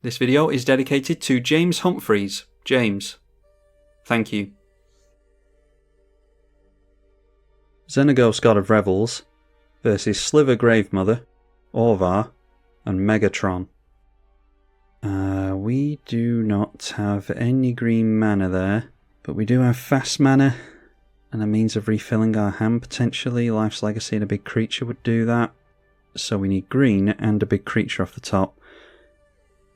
This video is dedicated to James Humphreys. James, thank you. Xenagos, God of Revels, versus Sliver Gravemother, Orvar, and Megatron. We do not have any green mana there, but we do have fast mana and a means of refilling our hand potentially. Life's Legacy and a big creature would do that. So we need green and a big creature off the top.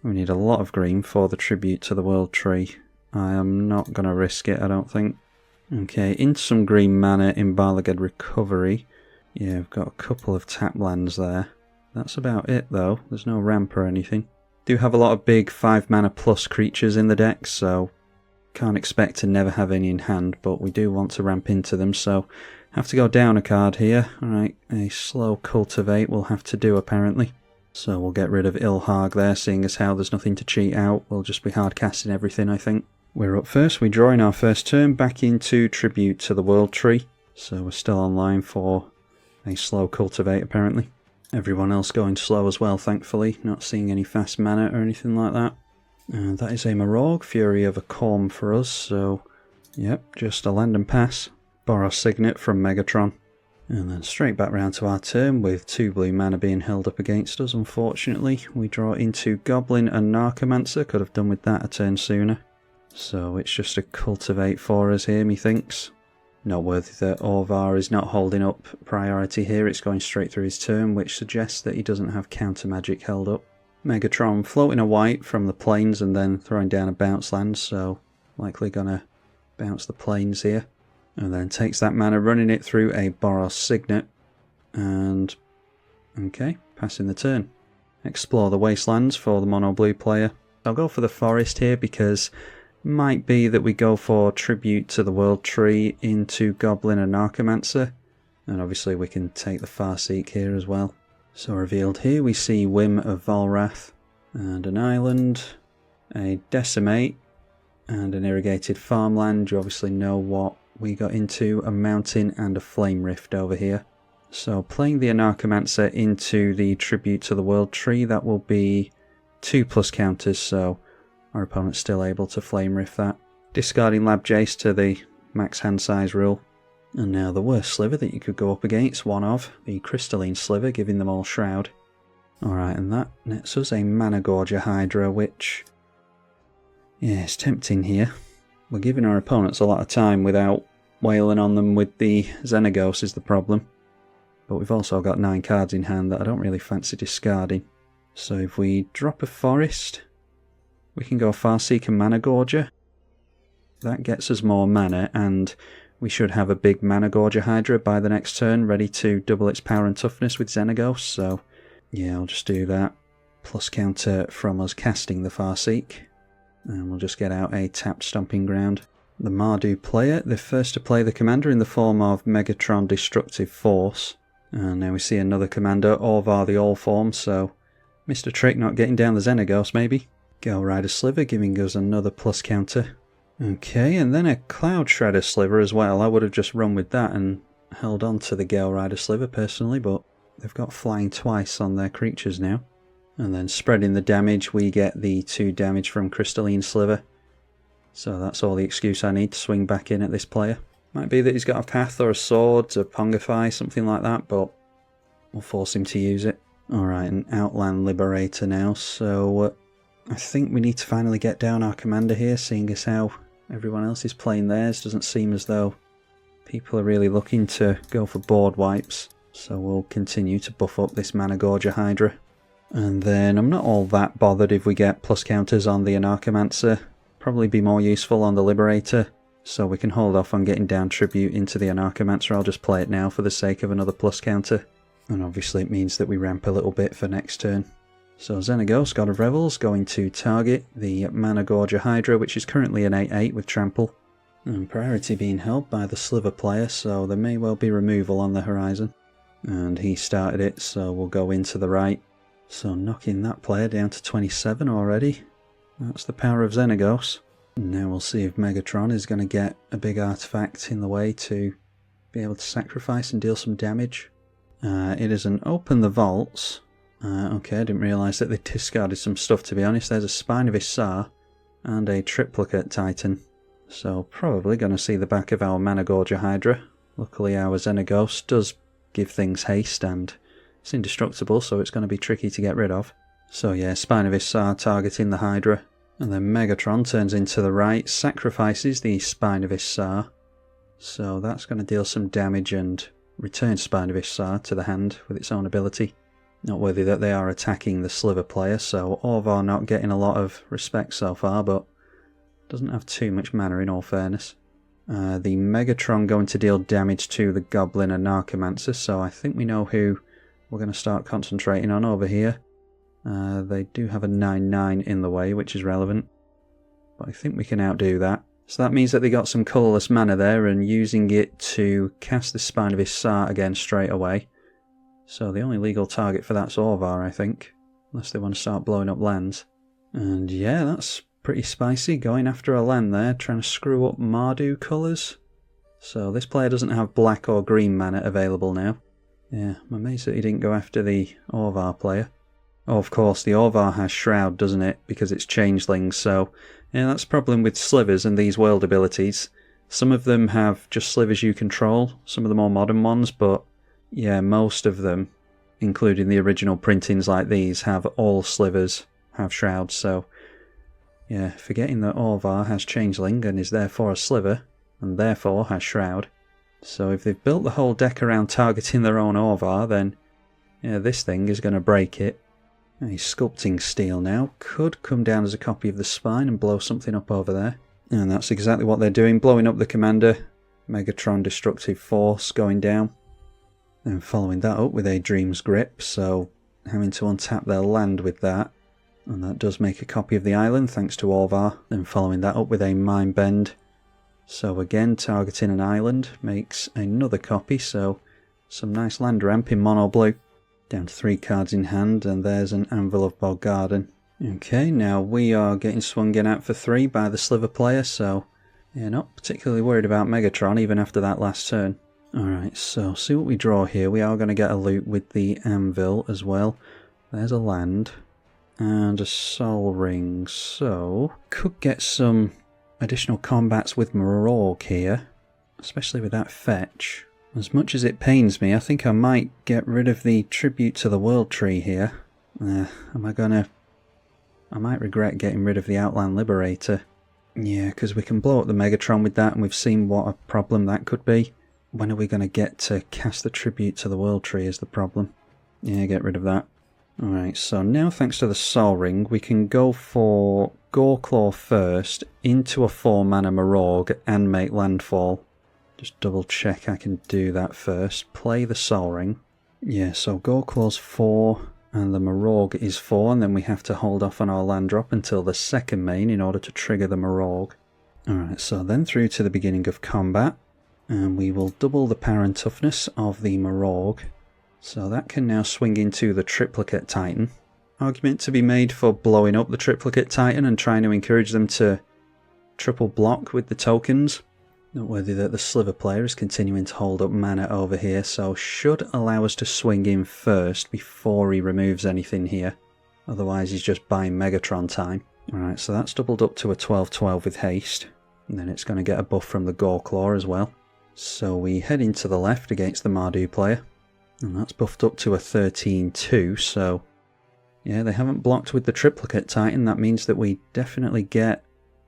We need a lot of green for the tribute to the World Tree. I am not going to risk it, I don't think. Okay, into some green mana in Barlagad Recovery. Yeah, we've got a couple of tap lands there. That's about it though, there's no ramp or anything. Do have a lot of big 5 mana plus creatures in the deck, so can't expect to never have any in hand, but we do want to ramp into them, so have to go down a card here. Alright, a slow cultivate will have to do apparently. So we'll get rid of Ilhag there, seeing as how there's nothing to cheat out. We'll just be hard casting everything, I think. We're up first, we draw in our first turn back into Tribute to the World Tree. So we're still online for a slow cultivate apparently. Everyone else going slow as well, thankfully. Not seeing any fast mana or anything like that. And that is a Morog, Fury of a Corm for us, so yep, just a land and pass. Boros Signet from Megatron. And then straight back round to our turn with 2 blue mana being held up against us, unfortunately. We draw into Goblin and Narcomancer, could have done with that a turn sooner. So it's just a cultivate for us here, methinks. Noteworthy that Orvar is not holding up priority here, it's going straight through his turn, which suggests that he doesn't have counter magic held up. Megatron floating a white from the plains and then throwing down a bounce land, so likely gonna bounce the plains here. And then takes that mana, running it through a Boros Signet, and okay, passing the turn. Explore the wastelands for the mono blue player. I'll go for the forest here because might be that we go for Tribute to the World Tree into Goblin and Narcomancer, and obviously we can take the Farseek here as well. So revealed here we see Whim of Volrath, and an island, a Decimate, and an irrigated farmland. You obviously know what we got into, a mountain and a Flame Rift over here. So playing the Anarchomancer into the Tribute to the World Tree, that will be 2+ counters, so our opponent's still able to Flame Rift that. Discarding Lab Jace to the max hand size rule. And now the worst sliver that you could go up against, one of, the Crystalline Sliver, giving them all Shroud. Alright, and that nets us a Mana Gorger Hydra, which, yeah, it's tempting here. We're giving our opponents a lot of time without wailing on them with the Xenagos is the problem. But we've also got 9 cards in hand that I don't really fancy discarding. So if we drop a forest, we can go Farseek and Mana Gorger. That gets us more mana, and we should have a big Mana Gorger Hydra by the next turn, ready to double its power and toughness with Xenagos, so yeah, I'll just do that. Plus counter from us casting the Farseek, and we'll just get out a tapped Stomping Ground. The Mardu player, the first to play the commander in the form of Megatron Destructive Force, and now we see another commander, Orvar the All Form, so Mr. Trick not getting down the Xenagos maybe. Gale Rider Sliver giving us another plus counter. Okay, and then a Cloud Shredder Sliver as well. I would have just run with that and held on to the Gale Rider Sliver personally, but they've got flying twice on their creatures now. And then spreading the damage, we get the 2 damage from Crystalline Sliver. So that's all the excuse I need to swing back in at this player. Might be that he's got a Path or a Sword to Pongify, something like that, but we'll force him to use it. Alright, an Outland Liberator now, so I think we need to finally get down our commander here, seeing as how everyone else is playing theirs. Doesn't seem as though people are really looking to go for board wipes, so we'll continue to buff up this Mana Gorger Hydra. And then I'm not all that bothered if we get plus counters on the Anarchomancer. Probably be more useful on the Liberator, so we can hold off on getting down Tribute into the Anarchomancer. I'll just play it now for the sake of another plus counter, and obviously it means that we ramp a little bit for next turn. So Xenagos, God of Revels, going to target the Mana Gorger Hydra, which is currently an 8/8 with trample. And priority being held by the Sliver player, so there may well be removal on the horizon. And he started it, so we'll go into the right. So knocking that player down to 27 already. That's the power of Xenagos. And now we'll see if Megatron is going to get a big artifact in the way to be able to sacrifice and deal some damage. It is an Open the Vaults. Okay, I didn't realise that they discarded some stuff, to be honest. There's a Spine of Isar and a Triplicate Titan. So probably going to see the back of our Mana Gorger Hydra. Luckily our Xenagos does give things haste and it's indestructible, so it's going to be tricky to get rid of. So yeah, Spine of Isar targeting the Hydra. And then Megatron turns into the right, sacrifices the Spine of Isar. So that's going to deal some damage and return Spine of Isar to the hand with its own ability. Noteworthy that they are attacking the Sliver player, so Orvar not getting a lot of respect so far, but doesn't have too much mana in all fairness. The Megatron going to deal damage to the Goblin and Narcomancer, so I think we know who we're going to start concentrating on over here. They do have a 9/9 in the way, which is relevant, but I think we can outdo that. So that means that they got some colourless mana there, and using it to cast the Spine of Isar again straight away. So the only legal target for that's Orvar, I think, unless they want to start blowing up lands. And yeah, that's pretty spicy, going after a land there, trying to screw up Mardu colours. So this player doesn't have black or green mana available now. Yeah, I'm amazed that he didn't go after the Orvar player. Oh, of course, the Orvar has Shroud, doesn't it? Because it's changeling, so yeah, that's the problem with slivers and these world abilities. Some of them have just slivers you control, some of the more modern ones, but yeah, most of them, including the original printings like these, have all slivers have Shrouds, so yeah, forgetting that Orvar has changeling and is therefore a sliver, and therefore has Shroud. So if they've built the whole deck around targeting their own Orvar, then yeah, this thing is going to break it. A Sculpting Steel now could come down as a copy of the Spine and blow something up over there. And that's exactly what they're doing, blowing up the commander. Megatron Destructive Force going down. And following that up with a Dream's Grip, so having to untap their land with that. And that does make a copy of the island, thanks to Orvar. Then following that up with a Mind Bend. So again, targeting an island makes another copy, so some nice land ramp in mono blue. Down to 3 cards in hand, and there's an Anvil of Bogarden. Okay, now we are getting swung in out for 3 by the Sliver player, so yeah, not particularly worried about Megatron even after that last turn. Alright, so see what we draw here. We are going to get a loot with the Anvil as well. There's a land and a Sol Ring, so could get some additional combats with Marorg here, especially with that fetch. As much as it pains me, I think I might get rid of the Tribute to the World Tree here. I might regret getting rid of the Outland Liberator. Yeah, because we can blow up the Megatron with that, and we've seen what a problem that could be. When are we going to get to cast the Tribute to the World Tree is the problem. Yeah, get rid of that. Alright, so now thanks to the Sol Ring, we can go for Goreclaw first, into a 4-mana Marorg, and make landfall. Just double check I can do that first. Play the Sol Ring. Yeah, so Goreclaw's 4 and the Marorg is 4, and then we have to hold off on our land drop until the second main in order to trigger the Marorg. Alright, so then through to the beginning of combat, and we will double the power and toughness of the Marorg. So that can now swing into the Triplicate Titan. Argument to be made for blowing up the Triplicate Titan and trying to encourage them to triple block with the tokens. Noteworthy that the Sliver player is continuing to hold up mana over here, so should allow us to swing in first before he removes anything here. Otherwise he's just buying Megatron time. Alright, so that's doubled up to a 12/12 with haste. And then it's going to get a buff from the Goreclaw as well. So we head into the left against the Mardu player. And that's buffed up to a 13/2, so yeah, they haven't blocked with the Triplicate Titan. That means that we definitely get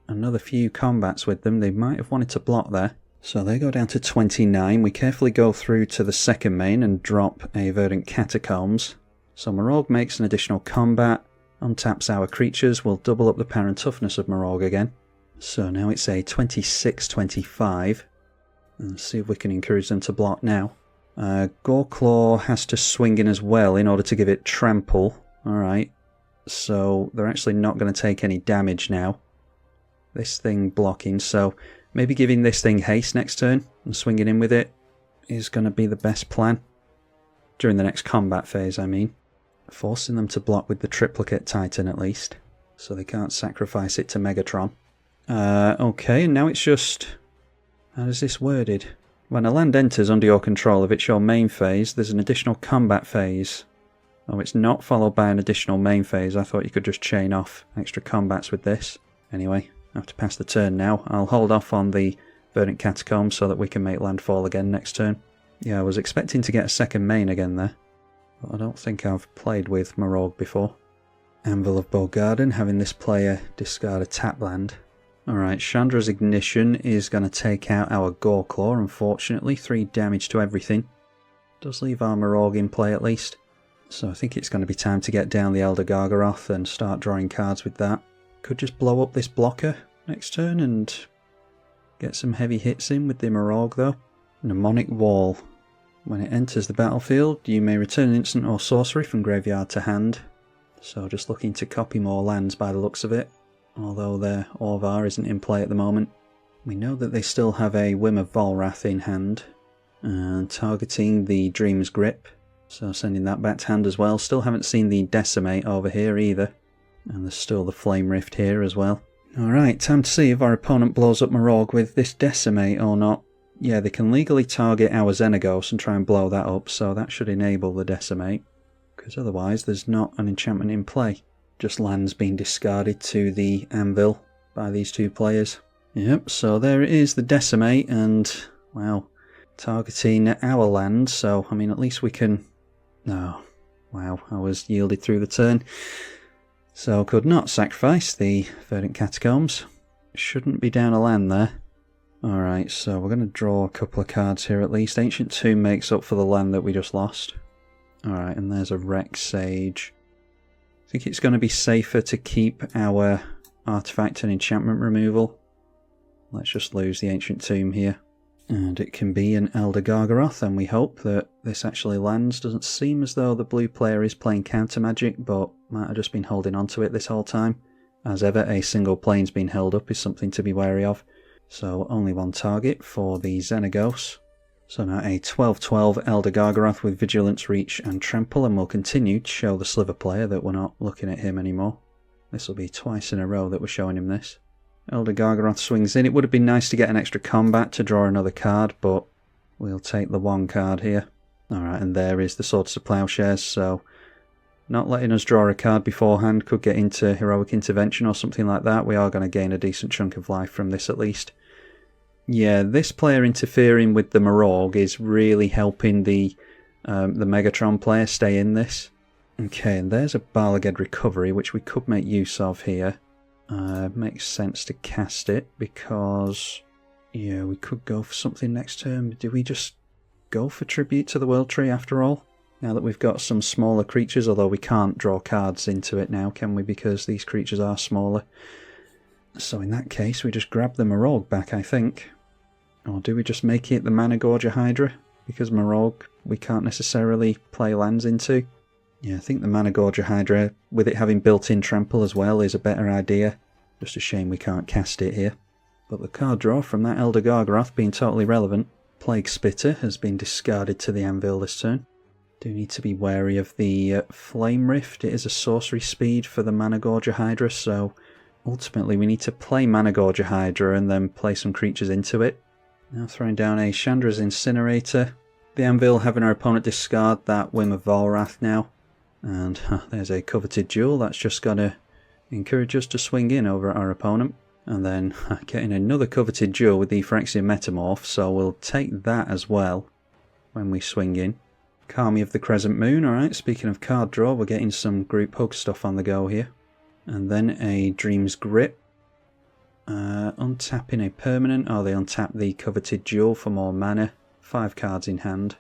another few combats with them. They might have wanted to block there. So they go down to 29. We carefully go through to the second main and drop a Verdant Catacombs. So Marorg makes an additional combat, untaps our creatures, we'll double up the power and toughness of Marorg again. So now it's a 26/25. And see if we can encourage them to block now. Goreclaw has to swing in as well in order to give it trample. Alright, so they're actually not going to take any damage now. This thing blocking, so maybe giving this thing haste next turn and swinging in with it is going to be the best plan. During the next combat phase, I mean. Forcing them to block with the Triplicate Titan at least, so they can't sacrifice it to Megatron. Okay, and now it's just... how is this worded? When a land enters under your control, if it's your main phase, there's an additional combat phase Oh, it's not followed by an additional main phase. I thought you could just chain off extra combats with this. Anyway, I have to pass the turn now. I'll hold off on the Verdant Catacombs so that we can make landfall again next turn. Yeah, I was expecting to get a second main again there, but I don't think I've played with Morog before. Anvil of Bogarden, having this player discard a tap land. Alright, Chandra's Ignition is going to take out our Goreclaw, unfortunately. 3 damage to everything. Does leave our Morog in play at least. So I think it's going to be time to get down the Elder Gargaroth and start drawing cards with that. Could just blow up this blocker next turn and get some heavy hits in with the Morog though. Mnemonic Wall. When it enters the battlefield, you may return an instant or sorcery from graveyard to hand. So just looking to copy more lands by the looks of it. Although their Orvar isn't in play at the moment. We know that they still have a Whim of Volrath in hand. And targeting the Dream's Grip. So sending that back to hand as well. Still haven't seen the Decimate over here either. And there's still the Flame Rift here as well. Alright, time to see if our opponent blows up Morog with this Decimate or not. Yeah, they can legally target our Xenagos and try and blow that up, so that should enable the Decimate. Because otherwise there's not an enchantment in play. Just lands being discarded to the Anvil by these two players. Yep, so there it is, the Decimate, and, well, targeting our land, so, I mean, at least we can... Oh, wow, I was yielded through the turn. So could not sacrifice the Verdant Catacombs. Shouldn't be down a land there. Alright, so we're going to draw a couple of cards here at least. Ancient Tomb makes up for the land that we just lost. Alright, and there's a Rex Sage. I think it's going to be safer to keep our artifact and enchantment removal. Let's just lose the Ancient Tomb here. And it can be an Elder Gargaroth, and we hope that this actually lands. Doesn't seem as though the blue player is playing counter magic, but might have just been holding on to it this whole time. As ever, a single plane's been held up is something to be wary of. So only one target for the Xenagos. So now a 12/12 Elder Gargaroth with Vigilance, Reach and Trample, and we'll continue to show the Sliver player that we're not looking at him anymore. This will be twice in a row that we're showing him this. Elder Gargaroth swings in. It would have been nice to get an extra combat to draw another card, but we'll take the one card here. Alright, and there is the Swords to Plowshares, so not letting us draw a card beforehand could get into Heroic Intervention or something like that. We are going to gain a decent chunk of life from this at least. Yeah, this player interfering with the Morog is really helping the Megatron player stay in this. Okay, and there's a Balaged Recovery, which we could make use of here. Makes sense to cast it because, yeah, we could go for something next turn. Do we just go for Tribute to the World Tree after all? Now that we've got some smaller creatures, although we can't draw cards into it now, can we? Because these creatures are smaller. So in that case, we just grab the Morog back, I think. Or do we just make it the Mana Gorger Hydra? Because Morog we can't necessarily play lands into. Yeah, I think the Mana Gorger Hydra, with it having built-in trample as well, is a better idea. Just a shame we can't cast it here. But the card draw from that Elder Gargaroth being totally relevant. Plague Spitter has been discarded to the Anvil this turn. Do need to be wary of the Flame Rift. It is a sorcery speed for the Mana Gorger Hydra, so ultimately we need to play Mana Gorger Hydra and then play some creatures into it. Now throwing down a Chandra's Incinerator. The Anvil having our opponent discard that Whim of Volrath now. And there's a Coveted Jewel. That's just going to encourage us to swing in over at our opponent. And then getting another Coveted Jewel with the Phyrexian Metamorph, so we'll take that as well when we swing in. Kami of the Crescent Moon. Alright, speaking of card draw, we're getting some group hug stuff on the go here. And then a Dream's Grip. Untapping a permanent. Oh, they untap the Coveted Jewel for more mana. 5 cards in hand.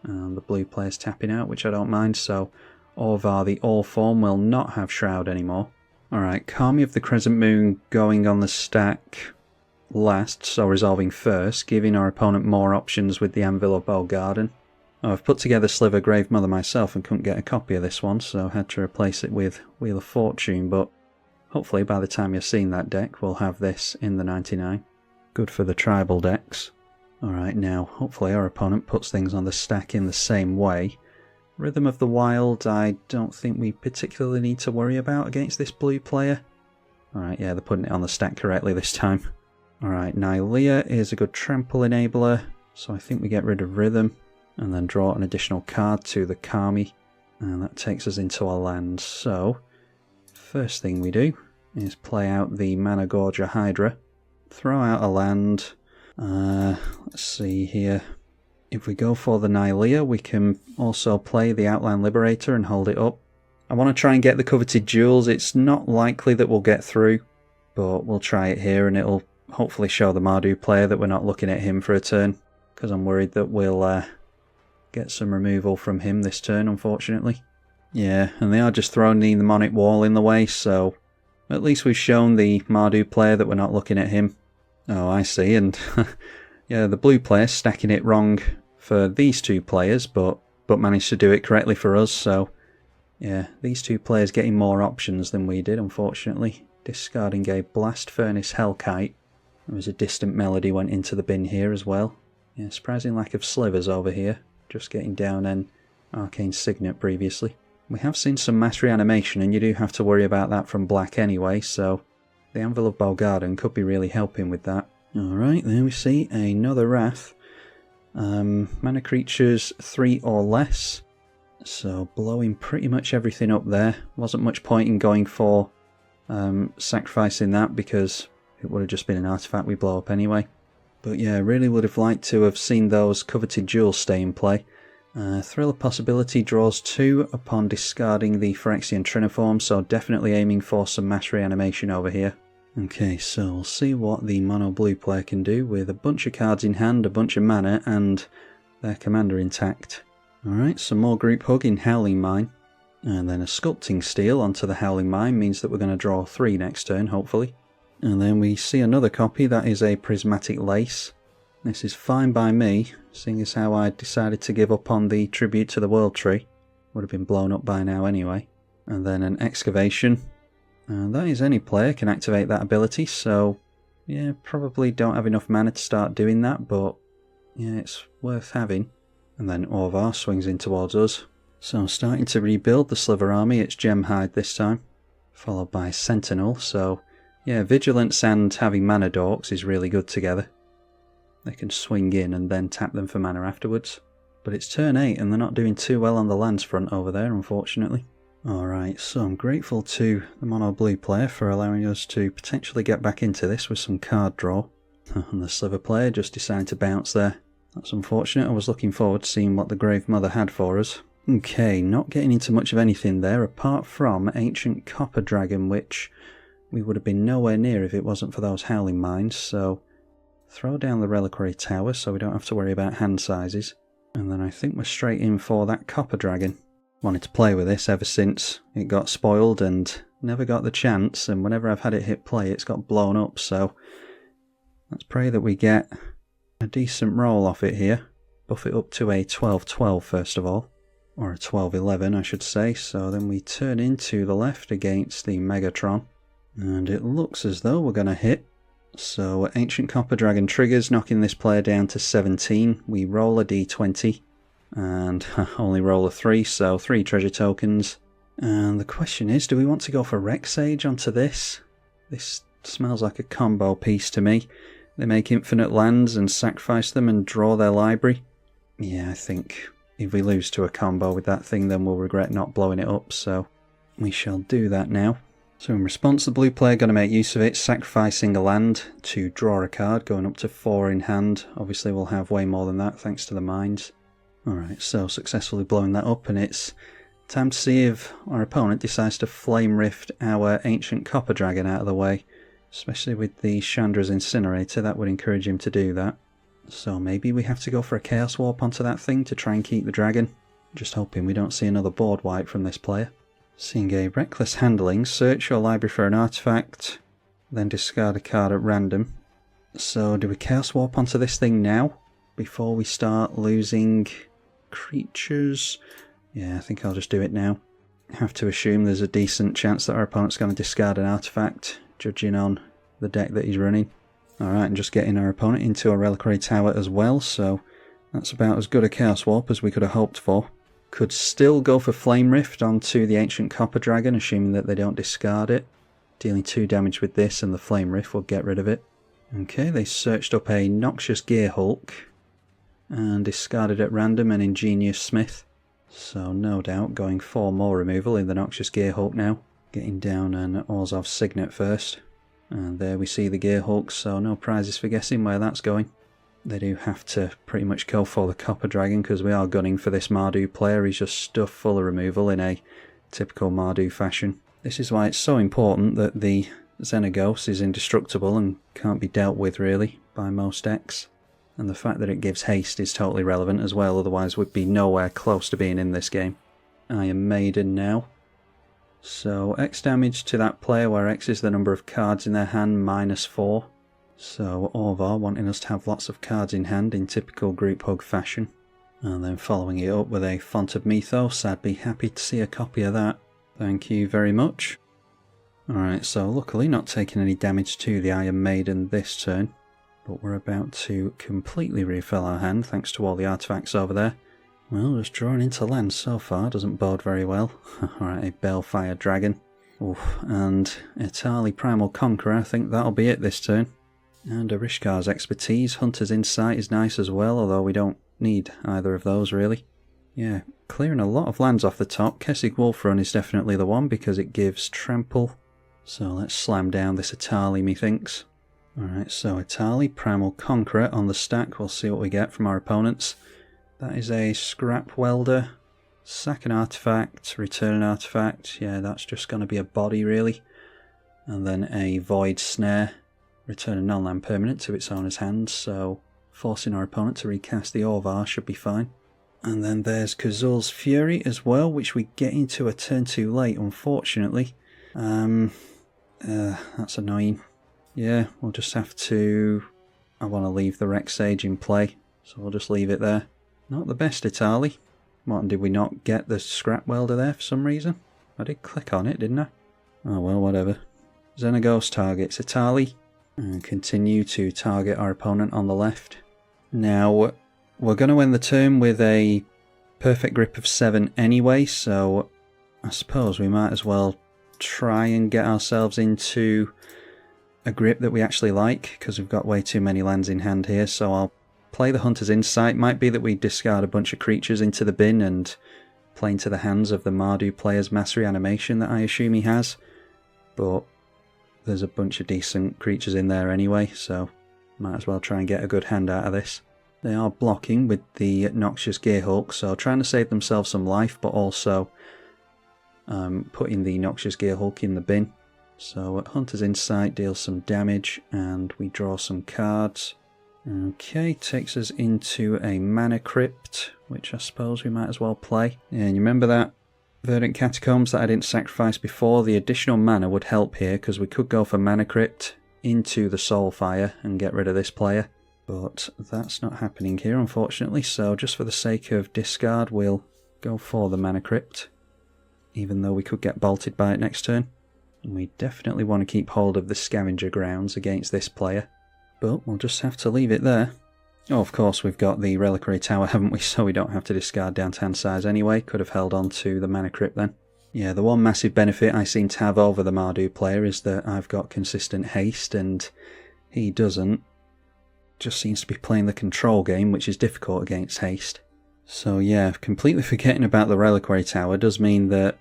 And the blue player's tapping out, which I don't mind, so Orvar the All-Form will not have Shroud anymore. Alright, Kami of the Crescent Moon going on the stack last, so resolving first, giving our opponent more options with the Anvil of Bogarden. Oh, I've put together Sliver Grave Mother myself and couldn't get a copy of this one, so had to replace it with Wheel of Fortune, but hopefully by the time you've seen that deck, we'll have this in the 99. Good for the tribal decks. Alright, now, hopefully our opponent puts things on the stack in the same way. Rhythm of the Wild, I don't think we particularly need to worry about against this blue player. Alright, yeah, they're putting it on the stack correctly this time. Alright, Nylea is a good trample enabler, so I think we get rid of Rhythm, and then draw an additional card to the Kami. And that takes us into our land. So, first thing we do is play out the Mana Gorger Hydra. Throw out a land. Let's see here. If we go for the Nylea, we can also play the Outland Liberator and hold it up. I want to try and get the coveted jewels. It's not likely that we'll get through, but we'll try it here and it'll hopefully show the Mardu player that we're not looking at him for a turn, because I'm worried that we'll get some removal from him this turn, unfortunately. Yeah, and they are just throwing the mnemonic wall in the way, so at least we've shown the Mardu player that we're not looking at him. Oh, I see, and yeah, the blue player stacking it wrong for these two players, but managed to do it correctly for us, so yeah, these two players getting more options than we did, unfortunately. Discarding a Blast Furnace Hellkite. There was a Distant Melody went into the bin here as well. Yeah, surprising lack of slivers over here. Just getting down an Arcane Signet previously. We have seen some Mass Reanimation, and you do have to worry about that from black anyway, so the Anvil of Bolgarden could be really helping with that. Alright, there we see another Wrath. Mana creatures 3 or less. So blowing pretty much everything up there. Wasn't much point in going for sacrificing that, because it would have just been an artifact we blow up anyway. But yeah, really would have liked to have seen those coveted jewels stay in play. Thrill of Possibility draws 2 upon discarding the Phyrexian Triniform, so definitely aiming for some Mass Reanimation over here. Okay, so we'll see what the mono blue player can do with a bunch of cards in hand, a bunch of mana, and their commander intact. Alright, some more Group Hug in Howling Mine, and then a Sculpting Steel onto the Howling Mine means that we're going to draw 3 next turn, hopefully. And then we see another copy, that is a Prismatic Lace. This is fine by me, seeing as how I decided to give up on the Tribute to the World Tree. Would have been blown up by now anyway. And then an Excavation. And that is any player can activate that ability, so yeah, probably don't have enough mana to start doing that, but yeah, it's worth having. And then Orvar swings in towards us. So starting to rebuild the Sliver army, it's Gemhide this time. Followed by Sentinel, so yeah, Vigilance and having Mana Dorks is really good together. They can swing in and then tap them for mana afterwards. But it's turn 8 and they're not doing too well on the lands front over there, unfortunately. Alright, so I'm grateful to the mono blue player for allowing us to potentially get back into this with some card draw. And the Sliver player just decided to bounce there. That's unfortunate. I was looking forward to seeing what the Grave Mother had for us. Okay, not getting into much of anything there apart from Ancient Copper Dragon, which we would have been nowhere near if it wasn't for those Howling Mines, so throw down the Reliquary Tower so we don't have to worry about hand sizes. And then I think we're straight in for that Copper Dragon. Wanted to play with this ever since it got spoiled and never got the chance, and whenever I've had it hit play it's got blown up, so let's pray that we get a decent roll off it here. Buff it up to a 12-12 first of all, or a 12-11 I should say, so then we turn into the left against the Megatron, and it looks as though we're going to hit. So Ancient Copper Dragon triggers, knocking this player down to 17. We roll a d20 and only roll a 3, so 3 treasure tokens. And the question is, do we want to go for Rex Sage onto this? This smells like a combo piece to me. They make infinite lands and sacrifice them and draw their library. Yeah, I think if we lose to a combo with that thing, then we'll regret not blowing it up, so we shall do that now. So in response, the blue player going to make use of it, sacrificing a land to draw a card, going up to 4 in hand. Obviously we'll have way more than that thanks to the mines. Alright, so successfully blowing that up, and it's time to see if our opponent decides to Flame Rift our Ancient Copper Dragon out of the way. Especially with the Chandra's Incinerator, that would encourage him to do that. So maybe we have to go for a Chaos Warp onto that thing to try and keep the dragon. Just hoping we don't see another board wipe from this player. Seeing a Reckless Handling, search your library for an artifact, then discard a card at random. So do we Chaos Warp onto this thing now, before we start losing creatures? Yeah, I think I'll just do it now. Have to assume there's a decent chance that our opponent's going to discard an artifact, judging on the deck that he's running. Alright, and just getting our opponent into a Reliquary Tower as well, so that's about as good a Chaos Warp as we could have hoped for. Could still go for Flame Rift onto the Ancient Copper Dragon, assuming that they don't discard it. Dealing 2 damage with this and the Flame Rift will get rid of it. Okay, they searched up a Noxious Gear Hulk and discarded at random an Ingenious Smith. So no doubt going for more removal in the Noxious Gearhulk now. Getting down an Orzhov Signet first. And there we see the Gearhulk, so no prizes for guessing where that's going. They do have to pretty much go for the Copper Dragon because we are gunning for this Mardu player. He's just stuffed full of removal in a typical Mardu fashion. This is why it's so important that the Xenagos is indestructible and can't be dealt with really by most decks. And the fact that it gives haste is totally relevant as well, otherwise we'd be nowhere close to being in this game. Iron Maiden now. So X damage to that player, where X is the number of cards in their hand, -4. So Orvar wanting us to have lots of cards in hand in typical group hug fashion. And then following it up with a Font of Mythos. I'd be happy to see a copy of that. Thank you very much. Alright, so luckily not taking any damage to the Iron Maiden this turn. But we're about to completely refill our hand thanks to all the artifacts over there. Well, just drawing into land so far doesn't bode very well. Alright, a Balefire Dragon. Oof, and Etali Primal Conqueror, I think that'll be it this turn. And Arishkar's Expertise. Hunter's Insight is nice as well, although we don't need either of those really. Yeah, clearing a lot of lands off the top. Kessig Wolfrun is definitely the one because it gives Trample. So let's slam down this Etali, methinks. Alright, so Etali, Primal Conqueror on the stack. We'll see what we get from our opponents. That is a Scrap Welder. Sack an artifact, return an artifact. Yeah, that's just going to be a body really. And then a Void Snare. Return a non-land permanent to its owner's hand, so forcing our opponent to recast the Orvar should be fine. And then there's Kazul's Fury as well, which we get into a turn too late, unfortunately. That's annoying. Yeah, we'll just have to... I want to leave the Rex Sage in play, so we'll just leave it there. Not the best Etali. What, did we not get the Scrap Welder there for some reason? I did click on it, didn't I? Oh well, whatever. Xenagos targets Etali. And continue to target our opponent on the left. Now, we're going to end the turn with a perfect grip of 7 anyway, so I suppose we might as well try and get ourselves into a grip that we actually like, because we've got way too many lands in hand here, so I'll play the Hunter's Insight. Might be that we discard a bunch of creatures into the bin and play into the hands of the Mardu player's Mass Reanimation that I assume he has, but there's a bunch of decent creatures in there anyway, so might as well try and get a good hand out of this. They are blocking with the Noxious Gearhulk, so trying to save themselves some life, but also putting the Noxious Gearhulk in the bin. So Hunter's Insight deals some damage, and we draw some cards. Okay, takes us into a Mana Crypt, which I suppose we might as well play. And you remember that Verdant Catacombs that I didn't sacrifice before? The additional mana would help here, because we could go for Mana Crypt into the Soulfire and get rid of this player. But that's not happening here, unfortunately, so just for the sake of discard, we'll go for the Mana Crypt, even though we could get bolted by it next turn. And we definitely want to keep hold of the Scavenger Grounds against this player, but we'll just have to leave it there. Oh, of course, we've got the Reliquary Tower, haven't we? So we don't have to discard down to hand size anyway. Could have held on to the Mana Crypt then. Yeah, the one massive benefit I seem to have over the Mardu player is that I've got consistent haste, and he doesn't. Just seems to be playing the control game, which is difficult against haste. So yeah, completely forgetting about the Reliquary Tower does mean that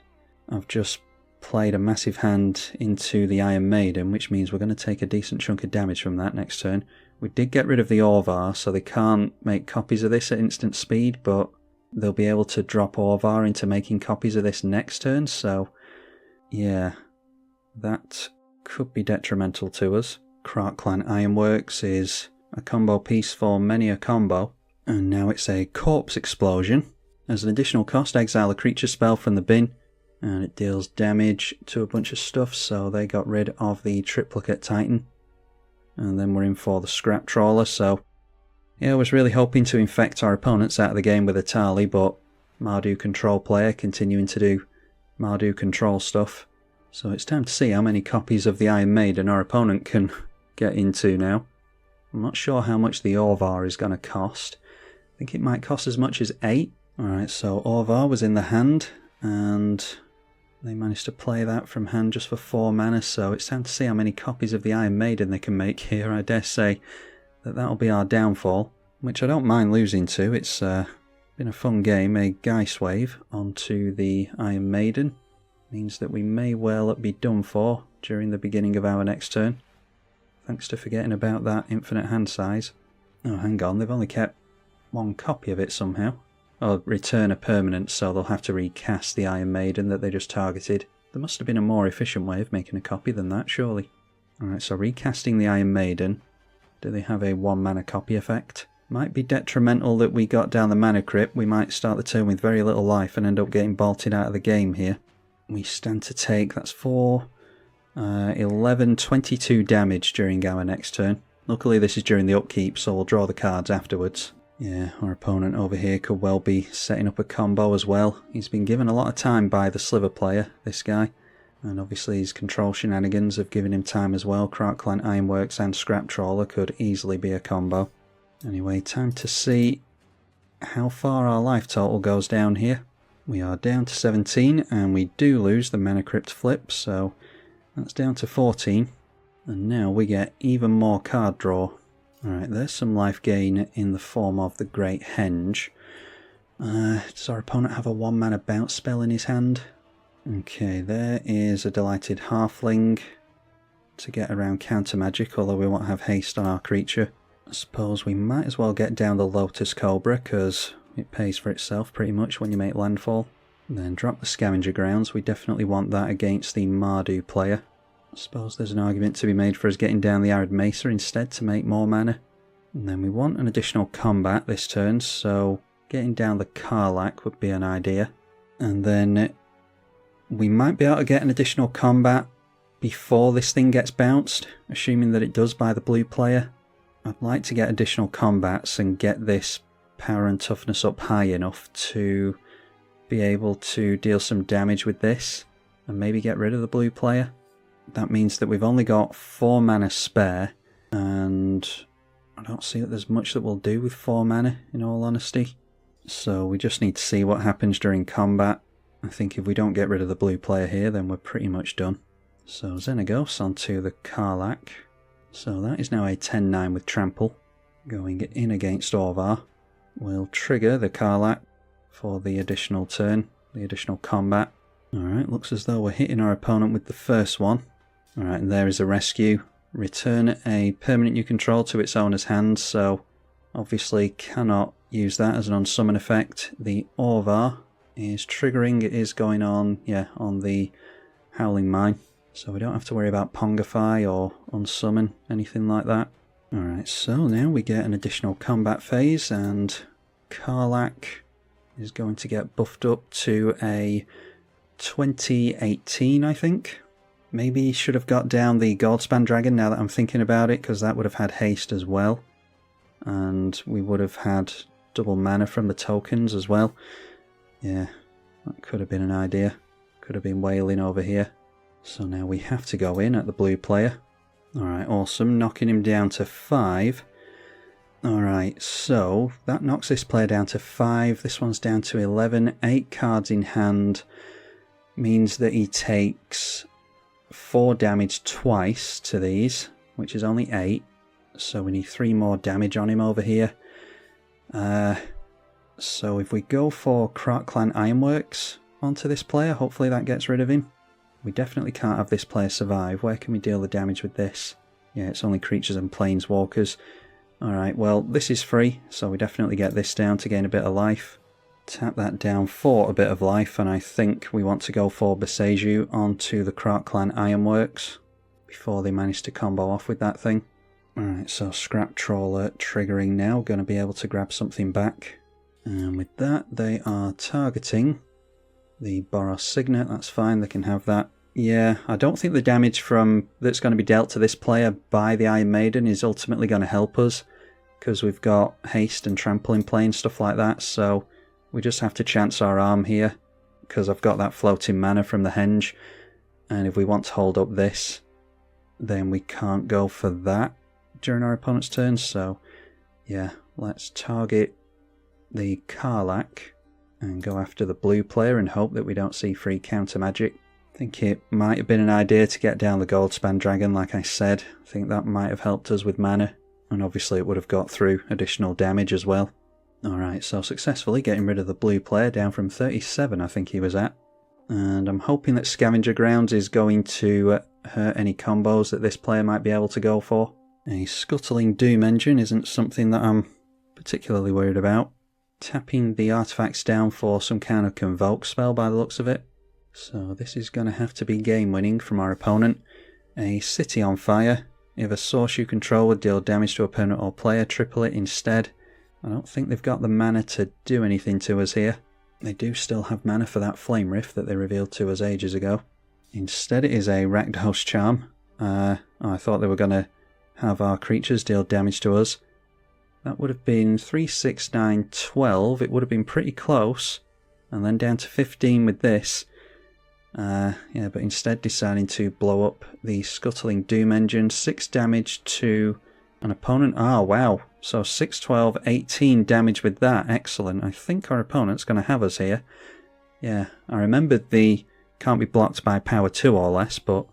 I've just played a massive hand into the Iron Maiden, which means we're going to take a decent chunk of damage from that next turn. We did get rid of the Orvar, so they can't make copies of this at instant speed, but they'll be able to drop Orvar into making copies of this next turn, so yeah, that could be detrimental to us. Krark Clan Ironworks is a combo piece for many a combo, and now it's a Corpse Explosion. As an additional cost, exile a creature spell from the bin, and it deals damage to a bunch of stuff, so they got rid of the Triplicate Titan. And then we're in for the Scrap Trawler, so yeah, I was really hoping to infect our opponents out of the game with Etali, but Mardu control player continuing to do Mardu control stuff. So it's time to see how many copies of the Iron Maiden our opponent can get into now. I'm not sure how much the Orvar is going to cost. I think it might cost as much as 8. Alright, so Orvar was in the hand, and they managed to play that from hand just for 4 mana, so it's time to see how many copies of the Iron Maiden they can make here. I dare say that that'll be our downfall, which I don't mind losing to. It's been been a fun game. A Geist Wave onto the Iron Maiden means that we may well be done for during the beginning of our next turn. Thanks to forgetting about that infinite hand size. Oh, hang on, they've only kept one copy of it somehow. Or return a permanent, so they'll have to recast the Iron Maiden that they just targeted. There must have been a more efficient way of making a copy than that, surely. Alright, so recasting the Iron Maiden. Do they have a 1 mana copy effect? Might be detrimental that we got down the mana crypt. We might start the turn with very little life and end up getting bolted out of the game here. We stand to take, that's 4, 11, 22 damage during our next turn. Luckily this is during the upkeep, so we'll draw the cards afterwards. Yeah, our opponent over here could well be setting up a combo as well. He's been given a lot of time by the Sliver player, this guy. And obviously his control shenanigans have given him time as well. Krautclan Ironworks and Scrap Trawler could easily be a combo. Anyway, time to see how far our life total goes down here. We are down to 17 and we do lose the Mana Crypt flip, so that's down to 14. And now we get even more card draw. Alright, there's some life gain in the form of the Great Henge. Does our opponent have a 1 mana bounce spell in his hand? Okay, there is a Delighted Halfling to get around counter magic, although we won't have haste on our creature. I suppose we might as well get down the Lotus Cobra, because it pays for itself pretty much when you make landfall. And then drop the Scavenger Grounds. We definitely want that against the Mardu player. I suppose there's an argument to be made for us getting down the Arid Mesa instead to make more mana. And then we want an additional combat this turn, so getting down the Karlach would be an idea. And then we might be able to get an additional combat before this thing gets bounced, assuming that it does by the blue player. I'd like to get additional combats and get this power and toughness up high enough to be able to deal some damage with this and maybe get rid of the blue player. That means that we've only got 4 mana spare, and I don't see that there's much that we'll do with 4 mana, in all honesty. So we just need to see what happens during combat. I think if we don't get rid of the blue player here, then we're pretty much done. So Xenagos onto the Karlach. So that is now a 10-9 with Trample. Going in against Orvar. We'll trigger the Karlach for the additional turn, the additional combat. Alright, looks as though we're hitting our opponent with the first one. Alright, and there is a rescue. Return a permanent you control to its owner's hand, so obviously cannot use that as an unsummon effect. The Orvar is triggering, it is going on, yeah, on the Howling Mine. So we don't have to worry about Pongify or unsummon, anything like that. Alright, so now we get an additional combat phase, and Karlach is going to get buffed up to a 2018, I think. Maybe should have got down the Goldspan Dragon now that I'm thinking about it, because that would have had haste as well. And we would have had double mana from the tokens as well. Yeah, that could have been an idea. Could have been wailing over here. So now we have to go in at the blue player. Alright, awesome. Knocking him down to 5. Alright, so that knocks this player down to 5. This one's down to 11. 8 cards in hand means that he takes 4 damage twice to these, which is only 8. So we need 3 more damage on him over here. So if we go for Krautclan Ironworks onto this player, hopefully that gets rid of him. We definitely can't have this player survive. Where can we deal the damage with this? Yeah, it's only creatures and planeswalkers. Alright, well, this is free, so we definitely get this down to gain a bit of life. Tap that down for a bit of life, and I think we want to go for Beseju onto the Krautclan Ironworks before they manage to combo off with that thing. Alright, so Scrap Trawler triggering now, going to be able to grab something back. And with that, they are targeting the Boros Signet. That's fine, they can have that. Yeah, I don't think the damage from that's going to be dealt to this player by the Iron Maiden is ultimately going to help us, because we've got haste and trample in play and stuff like that, so we just have to chance our arm here, because I've got that floating mana from the Henge, and if we want to hold up this, then we can't go for that during our opponent's turn, so yeah, let's target the Karlach and go after the blue player and hope that we don't see free counter magic. I think it might have been an idea to get down the Goldspan Dragon, like I said. I think that might have helped us with mana, and obviously it would have got through additional damage as well. Alright, so successfully getting rid of the blue player down from 37 I think he was at. And I'm hoping that Scavenger Grounds is going to hurt any combos that this player might be able to go for. A Scuttling Doom Engine isn't something that I'm particularly worried about. Tapping the artifacts down for some kind of Convoke spell by the looks of it. So this is going to have to be game winning from our opponent. A City on Fire. If a source you control would deal damage to opponent or player, triple it instead. I don't think they've got the mana to do anything to us here. They do still have mana for that Flame Rift that they revealed to us ages ago. Instead it is a Rakdos Charm. I thought they were going to have our creatures deal damage to us. That would have been 3, 6, 9, 12. It would have been pretty close. And then down to 15 with this. Yeah, but instead deciding to blow up the Scuttling Doom Engine. 6 damage to an opponent. Oh, wow. So 6, 12, 18 damage with that. Excellent. I think our opponent's going to have us here. Yeah, I remembered the can't be blocked by power 2 or less, but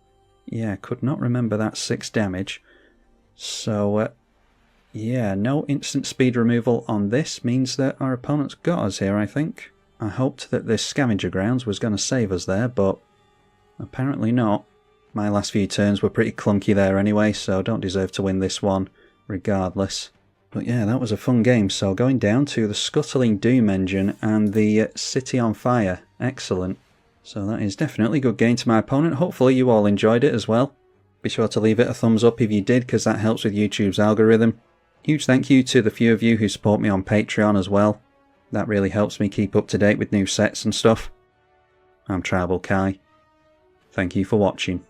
yeah, could not remember that 6 damage. So, yeah, no instant speed removal on this means that our opponent's got us here, I think. I hoped that this Scavenger Grounds was going to save us there, but apparently not. My last few turns were pretty clunky there anyway, so don't deserve to win this one regardless. But yeah, that was a fun game. So going down to the Scuttling Doom Engine and the City on Fire. Excellent. So that is definitely a good game to my opponent. Hopefully you all enjoyed it as well. Be sure to leave it a thumbs up if you did, because that helps with YouTube's algorithm. Huge thank you to the few of you who support me on Patreon as well. That really helps me keep up to date with new sets and stuff. I'm tribalkai. Thank you for watching.